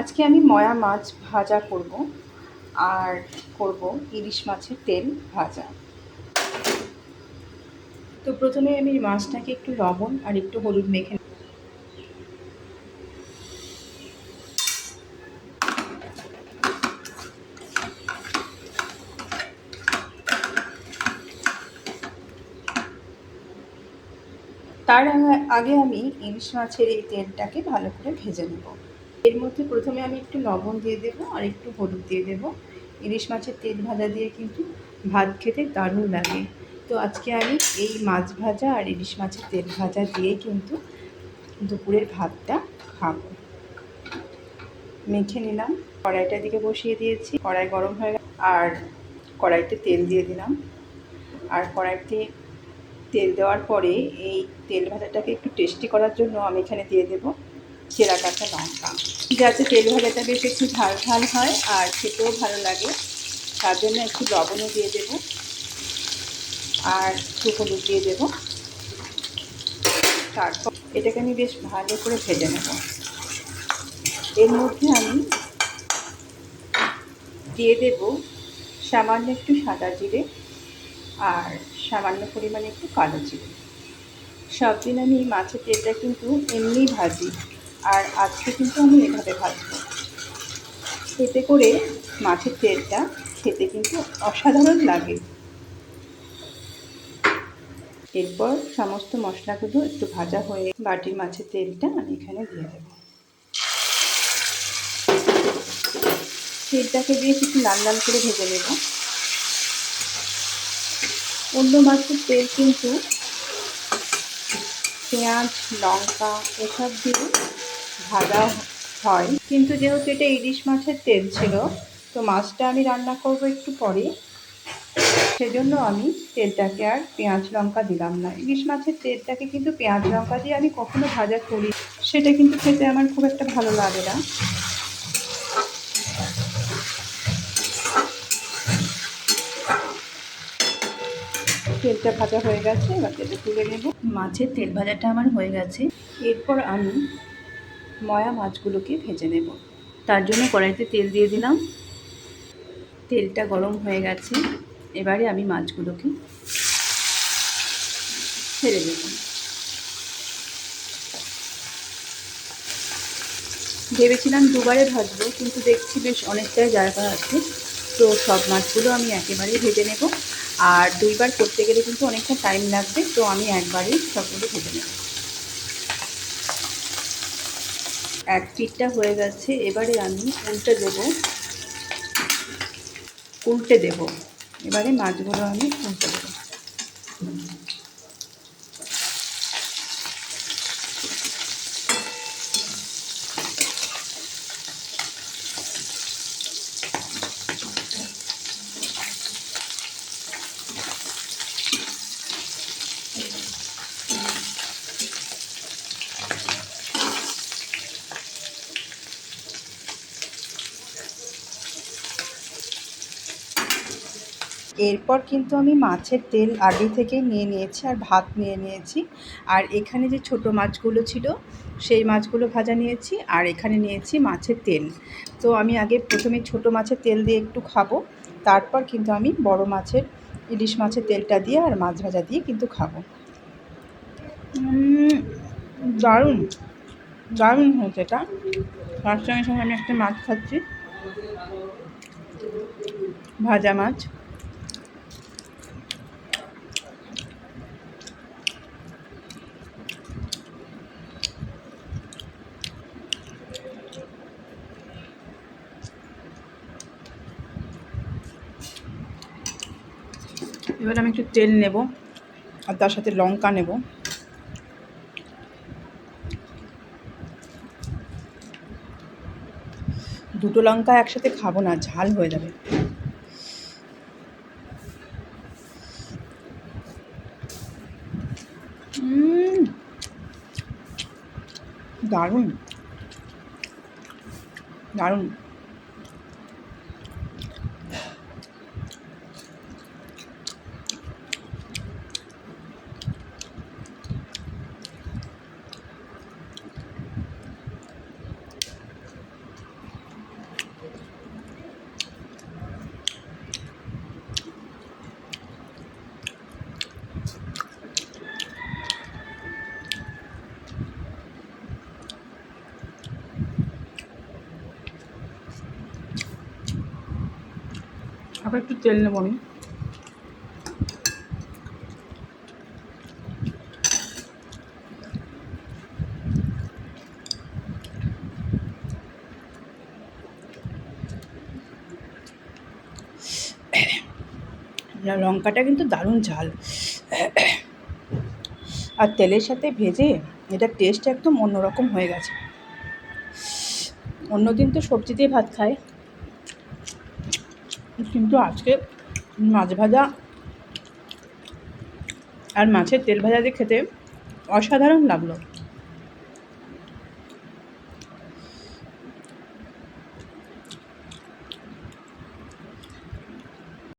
আজকে আমি ময়া মাছ ভাজা করব আর করব ইলিশ মাছের তেল ভাজা। তো প্রথমে আমি মাছটাকে একটু লবণ আর একটু হলুদ মেখে তার আগে আমি ইলিশ মাছের এই তেলটাকে ভালো করে ভেজে নেব। এর মধ্যে প্রথমে আমি একটু লবণ দিয়ে দেবো আর একটু হলুদ দিয়ে দেবো। ইলিশ মাছের তেল ভাজা দিয়ে কিন্তু ভাত খেতে দারুণ লাগে। তো আজকে আমি এই মাছ ভাজা আর ইলিশ মাছের তেল ভাজা দিয়ে কিন্তু দুপুরের ভাতটা খাবো। মেখে নিলাম, কড়াইটার দিকে বসিয়ে দিয়েছি, কড়াই গরম হয়ে গেল আর কড়াইতে তেল দিয়ে দিলাম। আর কড়াইতে তেল দেওয়ার পরে এই তেল ভাজাটাকে একটু টেস্টি করার জন্য আমি এখানে দিয়ে দেবো চেরা কাঁচা লঙ্কা, যাতে তেল ভাজাটা বেশ একটু ঝাল ঝাল হয় আর খেতেও ভালো লাগে। তার জন্য একটু লবণও দিয়ে দেবো আর একটু হলুদ দিয়ে দেবো। তারপর এটাকে আমি বেশ ভালো করে ভেজে নেব। এর মধ্যে আমি দিয়ে দেব সামান্য একটু সাদা জিরে আর সামান্য পরিমাণে একটু কালো জিরে। সব দিন আমি মাছের তেলটা কিন্তু এমনিই ভাজি, আর আজকে কিন্তু আমি এভাবে ভাজবো। এতে করে মাছের তেলটা খেতে কিন্তু অসাধারণ লাগে। এরপর সমস্ত মশলাগুলো একটু ভাজা হয়ে বাটির মাছের তেলটা আমি এখানে দিয়ে দেবো। তেলটাকে বেশ একটু লাল লাল করে ভেজে নেব। অন্য মাছের তেল কিন্তু পেঁয়াজ লঙ্কা এসব দিয়ে ভাজা হয়, কিন্তু যেহেতু এটা ইলিশ মাছের তেল ছিল, তো মাছটা আমি রান্না করব একটু পরে, সেজন্য আমি তেলটাকে আর পেঁয়াজ লঙ্কা দিলাম না। ইলিশ মাছের তেলটাকে কিন্তু পেঁয়াজ লঙ্কা দিয়ে আমি কখনো ভাজা করি, সেটা কিন্তু খেতে আমার খুব একটা ভালো লাগে না। তেলটা ভাজা হয়ে গেছে, এবার তেলটা তুলে নেব। মাছের তেল ভাজাটা আমার হয়ে গেছে। এরপর আমি ময়া মাছগুলোকে ভেজে নেব। তার জন্য কড়াইতে তেল দিয়ে দিলাম, তেলটা গরম হয়ে গেছে। এবারে আমি মাছগুলোকে ছেড়ে দেব। ভেবেছিলাম দুবারে ভাজবো, কিন্তু দেখছি বেশ অনেকটাই জায়গা আছে, তো সব মাছগুলো আমি একেবারেই ভেজে নেব। আর দুইবার করতে গেলে কিন্তু অনেকটা টাইম লাগবে, তো আমি একবারেই সবগুলো ভেজে নেব। এক পিঠটা হয়ে গেছে, এবারে আমি উল্টে দেব। এবারে মাছগুলো আমি উল্টে দেবো। এরপর কিন্তু আমি মাছের তেল আগে থেকে নিয়ে নিয়েছি আর ভাত নিয়ে নিয়েছি। আর এখানে যে ছোট মাছগুলো ছিল সেই মাছগুলো ভাজা নিয়েছি, আর এখানে নিয়েছি মাছের তেল। তো আমি আগে প্রথমে ছোট মাছের তেল দিয়ে একটু খাবো, তারপর কিন্তু আমি বড় মাছের ইলিশ মাছের তেলটা দিয়ে আর মাছ ভাজা দিয়ে কিন্তু খাবো। দারুণ দারুণ হয়েছে এটা। তার সঙ্গে সঙ্গে আমি একটা মাছ খাচ্ছি, ভাজা মাছ। এবার আমি একটু তেল নেব আর তার সাথে লঙ্কা নেব। দুটো লঙ্কা একসাথে খাবো না, ঝাল হয়ে যাবে। দারুণ দারুণ। আবার একটু তেল নেব আমি। লঙ্কাটা কিন্তু দারুণ ঝাল, আর তেলের সাথে ভেজে এটার টেস্ট একদম অন্যরকম হয়ে গেছে। অন্যদিন তো সবজি দিয়ে ভাত খায়, কিন্তু আজকে মাছ ভাজা আর মাছের তেল ভাজা দিয়ে খেতে অসাধারণ লাগলো।